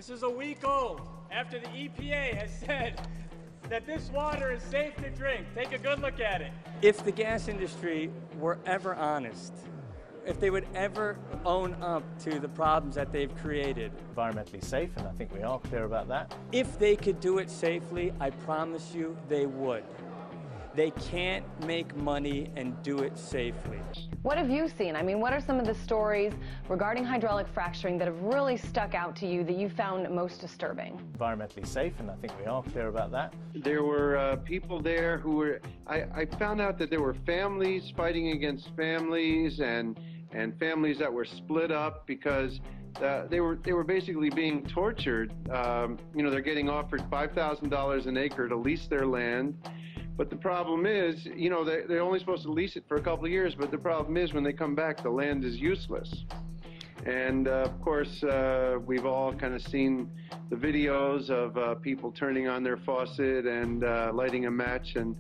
This is a week old after the EPA has said that this water is safe to drink. Take a good look at it. If the gas industry were ever honest, if they would ever own up to the problems that they've created. Environmentally safe, and I think we're all clear about that. If they could do it safely, I promise you they would. They can't make money and do it safely. What have you seen? I mean, what are some of the stories regarding hydraulic fracturing that have really stuck out to you that you found most disturbing? Environmentally safe, and I think we're all clear about that. There were people there who were, I found out that there were families fighting against families and families that were split up because they were basically being tortured. You know, they're getting offered $5,000 an acre to lease their land. But the problem is, you know, they're only supposed to lease it for a couple of years, but the problem is when they come back, the land is useless. And of course, we've all kind of seen the videos of people turning on their faucet and lighting a match and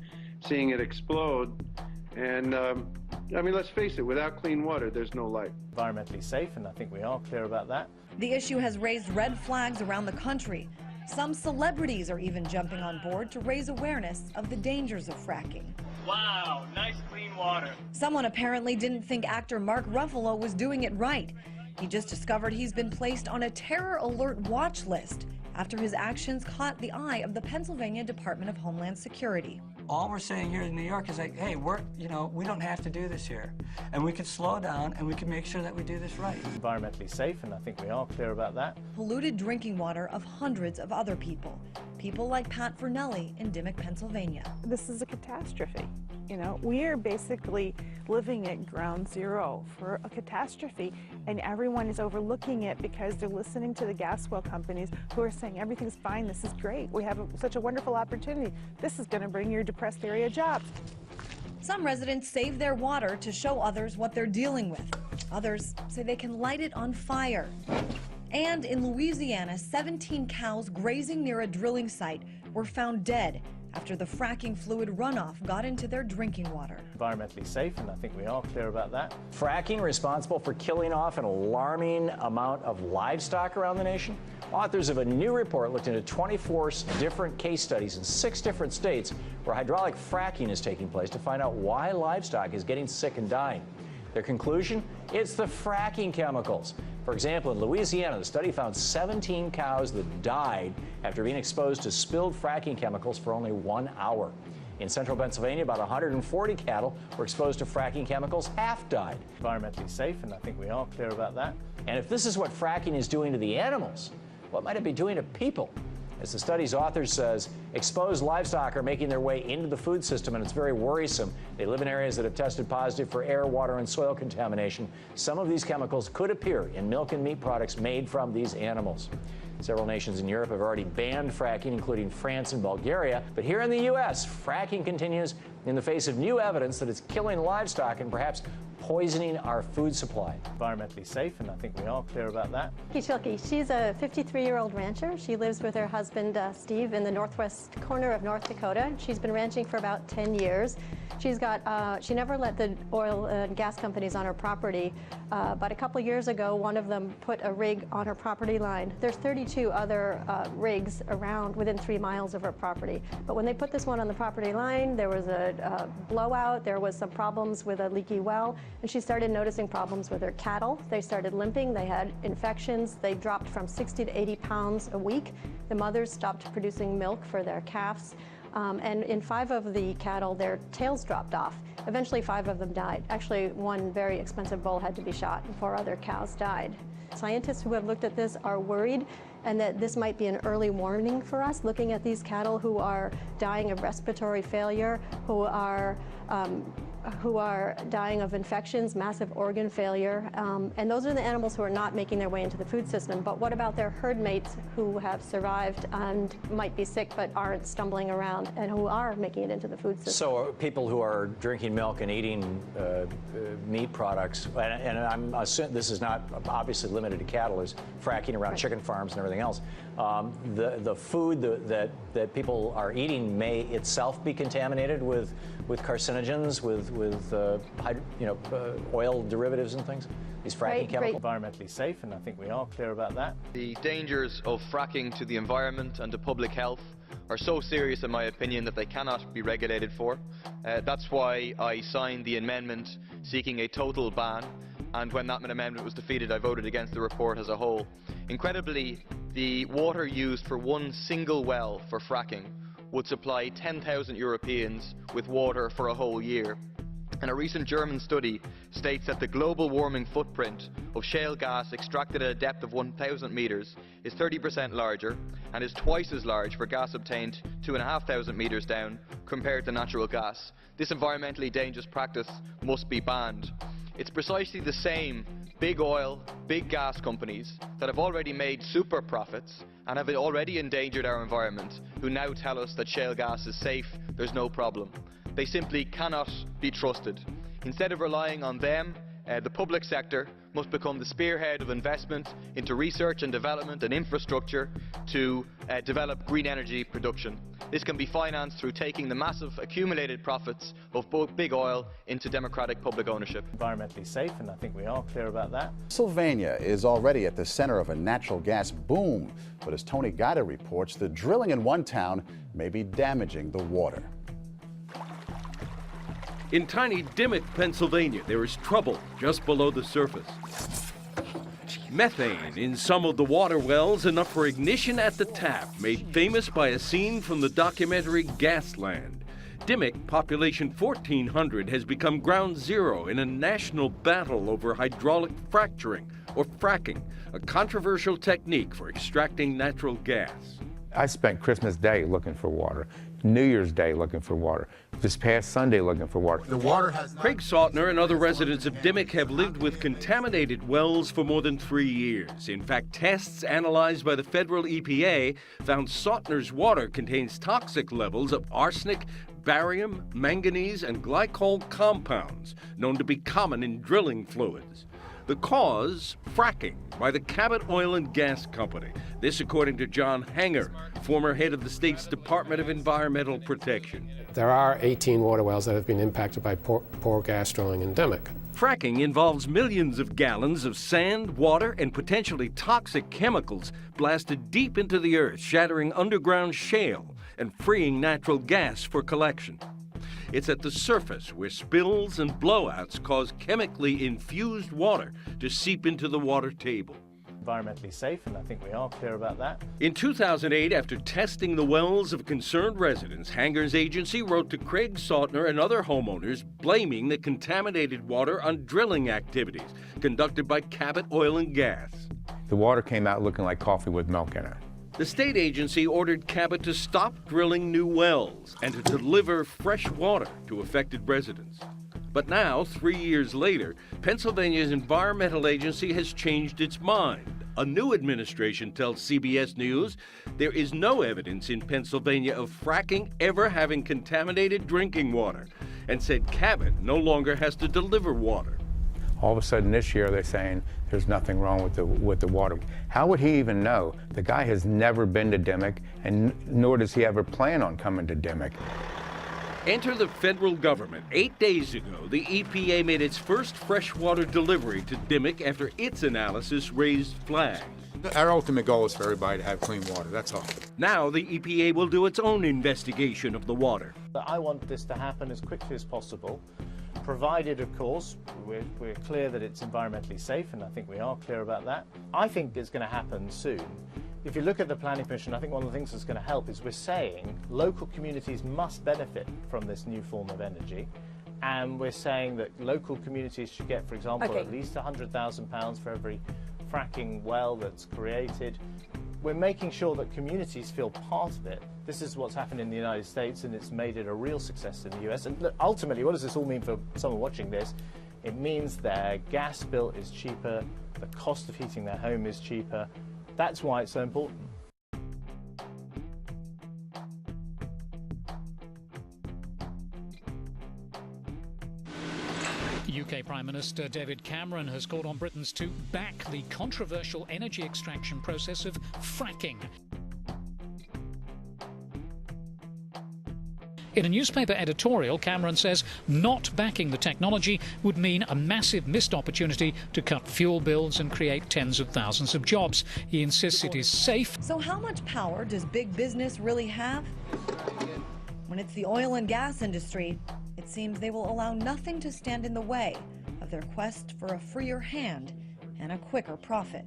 seeing it explode. And I mean, let's face it, without clean water, there's no life. Environmentally safe, and I think we're all clear about that. The issue has raised red flags around the country. Some celebrities are even jumping on board to raise awareness of the dangers of fracking. Wow, nice clean water. Someone apparently didn't think actor Mark Ruffalo was doing it right. He just discovered he's been placed on a terror alert watch list after his actions caught the eye of the Pennsylvania Department of Homeland Security. All we're saying here in New York is like, hey, we don't have to do this here. And we can slow down and we can make sure that we do this right. Environmentally safe, and I think we're all clear about that. Polluted drinking water of hundreds of other people. People like Pat Vernelli in Dimmock, Pennsylvania. This is a catastrophe. You know, we are basically living at ground zero for a catastrophe, and everyone is overlooking it because they're listening to the gas well companies who are saying everything's fine, this is great, we have such a wonderful opportunity, this is going to bring your depressed area jobs. Some residents save their water to show others what they're dealing with. Others say they can light it on fire. And in Louisiana, 17 cows grazing near a drilling site were found dead after the fracking fluid runoff got into their drinking water. Environmentally safe, and I think we're all clear about that. Fracking responsible for killing off an alarming amount of livestock around the nation? Authors of a new report looked into 24 different case studies in 6 different states where hydraulic fracking is taking place to find out why livestock is getting sick and dying. Their conclusion? It's the fracking chemicals. For example, in Louisiana, the study found 17 cows that died after being exposed to spilled fracking chemicals for only 1 hour. In central Pennsylvania, about 140 cattle were exposed to fracking chemicals. Half died. Environmentally safe, and I think we're all clear about that. And if this is what fracking is doing to the animals, what might it be doing to people? As the study's authors says, exposed livestock are making their way into the food system, and it's very worrisome. They live in areas that have tested positive for air, water, and soil contamination. Some of these chemicals could appear in milk and meat products made from these animals. Several nations in Europe have already banned fracking, including France and Bulgaria. But here in the U.S., fracking continues in the face of new evidence that it's killing livestock and perhaps poisoning our food supply. Environmentally safe, and I think we're all clear about that. Kishilki, she's a 53-year-old rancher. She lives with her husband, Steve, in the northwest corner of North Dakota. She's been ranching for about 10 years. She's got, she never let the oil and gas companies on her property, but a couple years ago, one of them put a rig on her property line. There's 32 other rigs around within 3 miles of her property. But when they put this one on the property line, there was a blowout, there was some problems with a leaky well, and she started noticing problems with her cattle. They started limping, they had infections, they dropped from 60 to 80 pounds a week. The mothers stopped producing milk for their calves. And in 5 of the cattle, their tails dropped off. Eventually 5 of them died. Actually, one very expensive bull had to be shot and 4 other cows died. Scientists who have looked at this are worried, and that this might be an early warning for us, looking at these cattle who are dying of respiratory failure, who are dying of infections, massive organ failure, and those are the animals who are not making their way into the food system. But what about their herd mates who have survived and might be sick but aren't stumbling around and who are making it into the food system? So people who are drinking milk and eating meat products, and I'm assuming this is not obviously limited to cattle, there's fracking around chicken farms and everything everything else. The food that people are eating may itself be contaminated with carcinogens, with oil derivatives and things. These fracking chemicals. Environmentally safe, and I think we are clear about that. The dangers of fracking to the environment and to public health are so serious, in my opinion, that they cannot be regulated for. That's why I signed the amendment seeking a total ban, and when that amendment was defeated, I voted against the report as a whole. Incredibly, the water used for one single well for fracking would supply 10,000 Europeans with water for a whole year. And a recent German study states that the global warming footprint of shale gas extracted at a depth of 1,000 meters is 30% larger and is twice as large for gas obtained 2,500 meters down compared to natural gas. This environmentally dangerous practice must be banned. It's precisely the same big oil, big gas companies that have already made super profits and have already endangered our environment who now tell us that shale gas is safe, there's no problem. They simply cannot be trusted. Instead of relying on them, the public sector must become the spearhead of investment into research and development and infrastructure to develop green energy production. This can be financed through taking the massive accumulated profits of both big oil into democratic public ownership. Environmentally safe, and I think we are clear about that. Pennsylvania is already at the center of a natural gas boom, but as Tony Guida reports, the drilling in one town may be damaging the water. In tiny Dimmock, Pennsylvania, there is trouble just below the surface. Methane in some of the water wells, enough for ignition at the tap, made famous by a scene from the documentary Gasland. Dimmock, population 1,400, has become ground zero in a national battle over hydraulic fracturing, or fracking, a controversial technique for extracting natural gas. I spent Christmas Day looking for water, New Year's Day looking for water, this past Sunday looking for water. The water has Craig Sautner and other residents of Dimmock have lived with contaminated wells for more than 3 years. In fact, tests analyzed by the federal EPA found Sautner's water contains toxic levels of arsenic, barium, manganese, and glycol compounds known to be common in drilling fluids. The cause, fracking by the Cabot Oil and Gas Company. This according to John Hanger, former head of the state's Department of Environmental Protection. There are 18 water wells that have been impacted by poor gas drilling in Dimmock. Fracking involves millions of gallons of sand, water, and potentially toxic chemicals blasted deep into the earth, shattering underground shale and freeing natural gas for collection. It's at the surface where spills and blowouts cause chemically infused water to seep into the water table. Environmentally safe, and I think we are clear about that. In 2008, after testing the wells of concerned residents, Hanger's agency wrote to Craig Sautner and other homeowners blaming the contaminated water on drilling activities conducted by Cabot Oil and Gas. The water came out looking like coffee with milk in it. The state agency ordered Cabot to stop drilling new wells and to deliver fresh water to affected residents. But now, 3 years later, Pennsylvania's environmental agency has changed its mind. A new administration tells CBS News there is no evidence in Pennsylvania of fracking ever having contaminated drinking water, and said Cabot no longer has to deliver water. All of a sudden this year they're saying there's nothing wrong with the water. How would he even know? The guy has never been to Dimmock, and nor does he ever plan on coming to Dimmock. Enter the federal government. 8 days ago, the EPA made its first freshwater delivery to Dimmock after its analysis raised flags. Our ultimate goal is for everybody to have clean water, that's all. Now the EPA will do its own investigation of the water. I want this to happen as quickly as possible, provided, of course, we're clear that it's environmentally safe, and I think we are clear about that. I think it's going to happen soon. If you look at the Planning Commission, I think one of the things that's going to help is we're saying local communities must benefit from this new form of energy. And we're saying that local communities should get, for example, at least £100,000 for every fracking well that's created. We're making sure that communities feel part of it. This is what's happened in the United States, and it's made it a real success in the US. And look, ultimately, what does this all mean for someone watching this? It means their gas bill is cheaper, the cost of heating their home is cheaper. That's why it's so important. UK Prime Minister David Cameron has called on Britons to back the controversial energy extraction process of fracking. In a newspaper editorial, Cameron says not backing the technology would mean a massive missed opportunity to cut fuel bills and create tens of thousands of jobs. He insists it is safe. So how much power does big business really have? When it's the oil and gas industry, it seems they will allow nothing to stand in the way of their quest for a freer hand and a quicker profit.